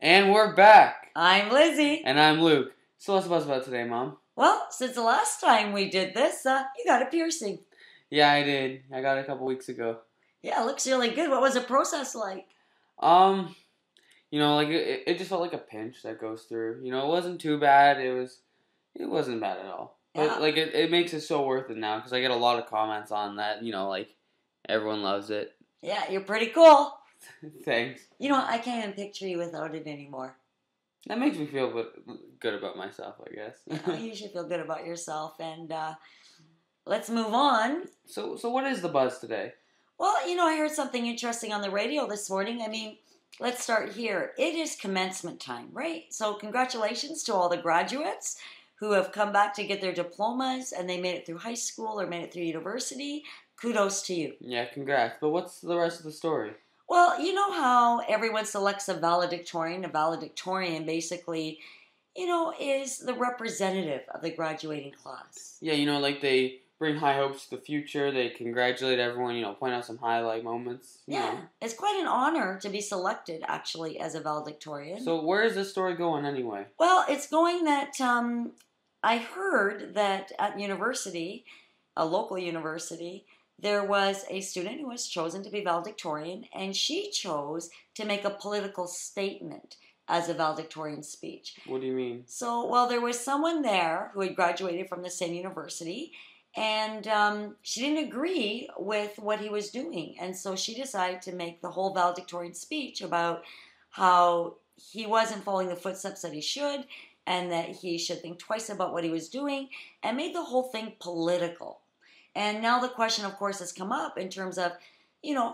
And we're back. I'm Lizzie. And I'm Luke. So what's the buzz about today, Mom? Well, since the last time we did this, you got a piercing. Yeah, I did. I got it a couple weeks ago. Yeah, it looks really good. What was the process like? It just felt like a pinch that goes through. It wasn't too bad. It wasn't bad at all. Yeah. But it makes it so worth it now because I get a lot of comments on that. Everyone loves it. Yeah, you're pretty cool. Thanks. I can't even picture you without it anymore. That makes me feel good about myself, I guess. You should feel good about yourself. And let's move on. So what is the buzz today? Well, I heard something interesting on the radio this morning. Let's start here. It is commencement time, right? So congratulations to all the graduates who have come back to get their diplomas and they made it through high school or made it through university. Kudos to you. Yeah, congrats. But what's the rest of the story? Well, you know how everyone selects a valedictorian? A valedictorian basically, is the representative of the graduating class. Yeah, they bring high hopes to the future. They congratulate everyone, point out some highlight moments. Yeah, it's quite an honor to be selected, actually, as a valedictorian. So where is this story going anyway? Well, it's going that I heard that at university, a local university, there was a student who was chosen to be valedictorian, and she chose to make a political statement as a valedictorian speech. What do you mean? So, well, there was someone there who had graduated from the same university, and she didn't agree with what he was doing. And so she decided to make the whole valedictorian speech about how he wasn't following the footsteps that he should, and that he should think twice about what he was doing, and made the whole thing political. And now the question, of course, has come up in terms of,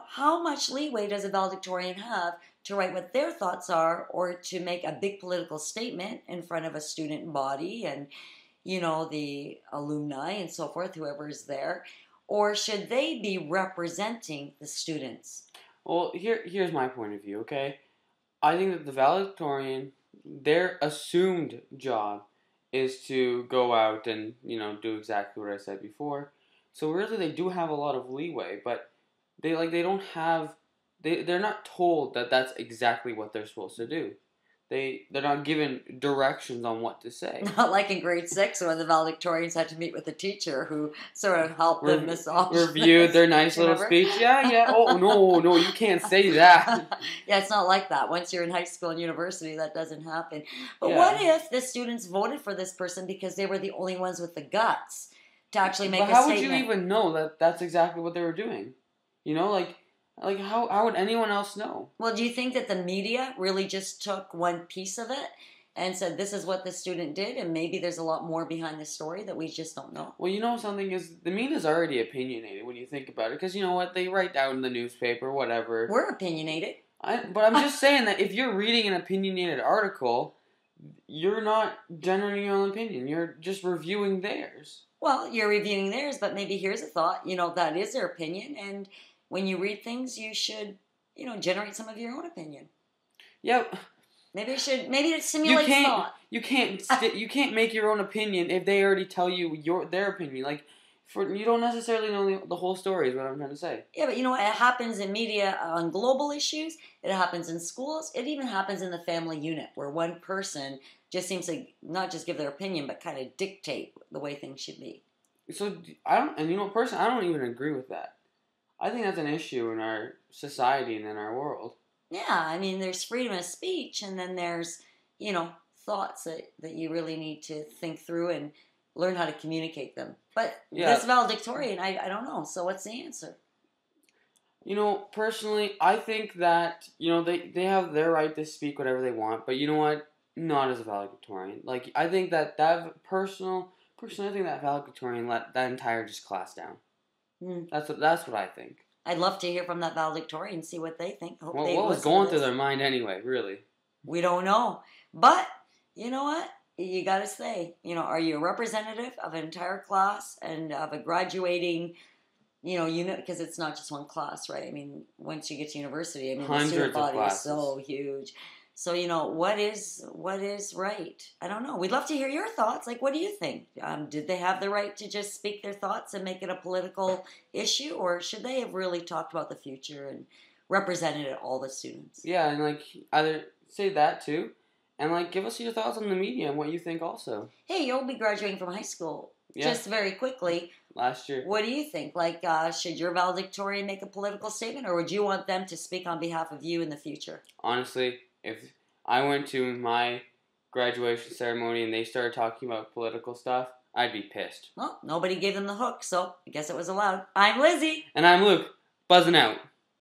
how much leeway does a valedictorian have to write what their thoughts are or to make a big political statement in front of a student body and, the alumni and so forth, whoever is there? Or should they be representing the students? Well, here's my point of view, okay? I think that the valedictorian, their assumed job is to go out and, do exactly what I said before. So really, they do have a lot of leeway, but they're not told that that's exactly what they're supposed to do. They're not given directions on what to say. Not like in grade 6 when the valedictorians had to meet with the teacher who sort of helped them massage. Reviewed their nice little speech. Yeah. Oh, no, you can't say that. Yeah, it's not like that. Once you're in high school and university, that doesn't happen. But Yeah. What if the students voted for this person because they were the only ones with the guts to actually make a statement? But how would you even know that that's exactly what they were doing? How would anyone else know? Well, do you think that the media really just took one piece of it and said this is what the student did, and maybe there's a lot more behind the story that we just don't know? Well, something is the media's already opinionated when you think about it, because you know what, they write down in the newspaper, whatever. We're opinionated. But I'm just saying that if you're reading an opinionated article, you're not generating your own opinion. You're just reviewing theirs. Well, you're reviewing theirs, but maybe here's a thought. That is their opinion, and when you read things, you should, generate some of your own opinion. Yeah. Maybe it simulates thought. You can't make your own opinion if they already tell you their opinion. You don't necessarily know the whole story is what I'm trying to say. Yeah, but it happens in media on global issues. It happens in schools. It even happens in the family unit where one person just seems to not just give their opinion, but kind of dictate the way things should be. So personally, I don't even agree with that. I think that's an issue in our society and in our world. Yeah, there's freedom of speech, and then there's, thoughts that you really need to think through and learn how to communicate them. But this valedictorian, I don't know. So what's the answer? Personally, I think that, they have their right to speak whatever they want, but you know what? Not as a valedictorian. I think that personally, I think that valedictorian let that entire just class down. That's what I think. I'd love to hear from that valedictorian and see what they think. What was going through their mind anyway, really? We don't know. But, you know what? You got to say, are you a representative of an entire class and of a graduating, unit? Because it's not just one class, right? Once you get to university, the student body is so huge. So, what is right? I don't know. We'd love to hear your thoughts. What do you think? Did they have the right to just speak their thoughts and make it a political issue? Or should they have really talked about the future and represented all the students? Yeah, and either say that too. And, like, give us your thoughts on the media and what you think also. Hey, you'll be graduating from high school. Yeah. Just very quickly. Last year. What do you think? Like, should your valedictorian make a political statement, or would you want them to speak on behalf of you in the future? Honestly, if I went to my graduation ceremony and they started talking about political stuff, I'd be pissed. Well, nobody gave them the hook, so I guess it was allowed. I'm Lizzie. And I'm Luke, buzzing out.